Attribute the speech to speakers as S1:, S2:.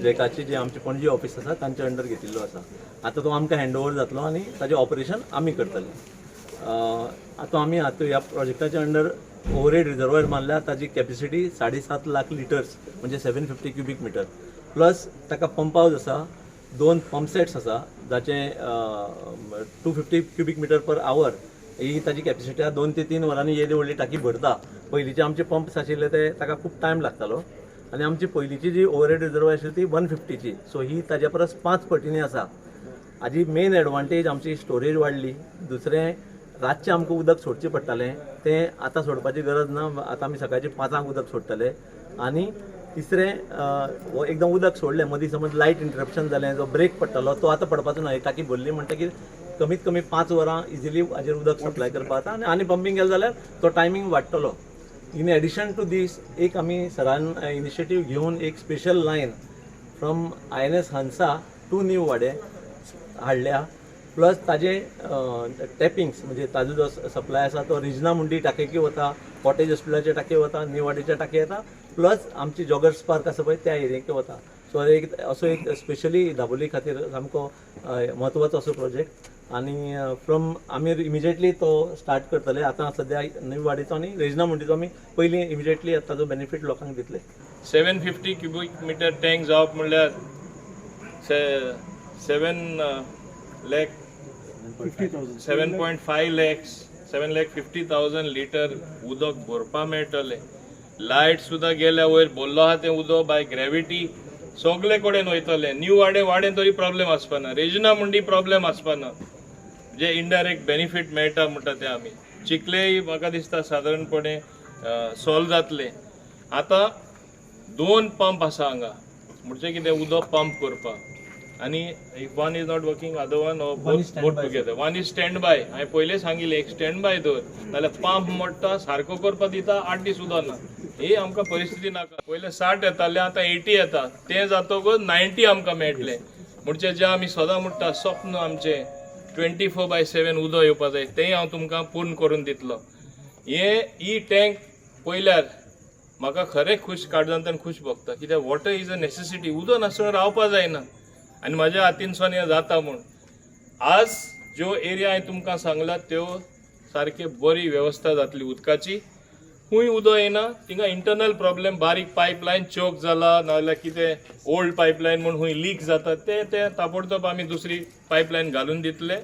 S1: जेकाची जी आमची पणजी ऑफिस आसा तांचे अंडर घेतिल्लो आसा. आतां तो आमकां हँडओवर जातलो आनी ताजें ऑपरेशन आमी करतले. आतां आमी ह्या प्रोजेक्टाचे अंडर ओवरहेड रिजर्वायर बांदल्या. ताजी कॅपॅसिटी 7.5 लाख लिटर्स म्हणजे 750 क्युबिक मिटर. प्लस ताका पंप हावज आसा, 2 पंप सेट्स आसा जाचे 250 क्युबिक मिटर पर आवर ही ताजी कॅपॅसिटी आसा. 2 ते 3 वरांनी येदी व्हडली टाकी भरता. पयलींचे आमचे पंप्स आशिल्ले ते ताका खूब टायम लागतालो आनी आमची पयलींची जी ओवरहेड रिजर्वायर आशिल्ली ती 150ची. सो ही ताज्या परस 5 पटींनी आसा. हाजी मेन एडवांटेज आमची स्टोरेज वाडली. दुसरें रातचें आमकां उदक सोडचें पडटालें तें आतां सोडपाची गरज ना. आतां आमी सकाळचें 5 उदक सोडटले. आनी तिसरें एकदम उदक सोडलें मदीं समज लायट इंटरप्शन जालें जो ब्रेक पडटालो तो आतां पडपाचो ना. ही टाकी भरली म्हणटकीर कमीत कमी 5 वरां इजिली हाजेर उदक सप्लाय करपाक जाता आनी पंपींग केलें जाल्यार तो टायमींग वाडटलो. इन एडिशन टू दीस एक आमी सरान इनिशिएटीव घेवन एक स्पेशल लायन फ्रॉम INS हंसा टू नीव वाडे हाडल्या. प्लस ताजे टॅपिंग्स म्हणजे ताजो जो सप्लाय आसा तो रिजना मुंडी टाकयेक वता, कॉटेज हॉस्पिटलाचे टाकये वता, नीव वाडेच्या टाकये येता, प्लस आमची जॉगर्स पार्क आसा पळय त्या एरियेक वता. सो एक स्पेशली दाबोली खातीर सामको म्हत्वाचो असो प्रोजेक्ट. आनी फ्रॉम आमी इमिजिएटली तो स्टार्ट करतले. आतां सद्या नीव वाडेचो आनी रेजना मुंडीचो आमी पयलीं इमिजिएटली ताजो बेनिफीट लोकांक दितले.
S2: 750 क्युबिक मिटर टँक जावप म्हणल्यार 7.50,000 लिटर उदक भरपा मेळटलें. लायट सुद्दां गेल्या वयर भरलो आहा तें उदक बाय ग्रॅविटी सगळे कडेन वयतलें. न्यू वाडेन तरी प्रॉब्लेम आसपाना, रेजना मुंडी प्रॉब्लेम आसपाना. जे इनडायरेक्ट बेनिफीट मेळटा म्हणटा ते आमी चिखलेय म्हाका दिसता सादारणपणे सॉल्व जातले. आतां 2 पंप आसा हांगा म्हणजे कितें उदक पंप करपाक. आनी if one is not working other one both together. One is stand by. हांवें पयलें सांगिल्लें एक स्टँड बाय दवर नाल्यार पंप मोडटा सारको करपाक दिता 8 दीस सुद्दां ना. ही आमकां परिस्थिती नाका. पयलें 60 येताले आतां 80 येता. तें जातकच 90 आमकां मेळटलें. म्हणजे जें आमी सदां म्हणटा स्वप्न आमचें 24/7 उदक येवपाक जाय तेंय हांव तुमकां पूर्ण करून दितलो. ही टँक पयल्यार म्हाका खरें खूश काळजांतल्यान खूश भोगता. कित्याक वॉटर इज अ नेसेसिटी. उदक नासतना रावपाक जायना आनी म्हाज्या हातीनसून हें जाता म्हूण. आज ज्यो एरिया हांवें तुमकां सांगला त्यो सारके बरी वेवस्था जातली उदकाची. खूंय उदक येना थिंगा इंटरनल प्रॉब्लेम बारीक पायपलायन चोक जाला नाजाल्यार कितें ओल्ड पायपलायन म्हूण खूंय लीक जाता ते ताबडतोब आमी दुसरी पायपलायन घालून दितले.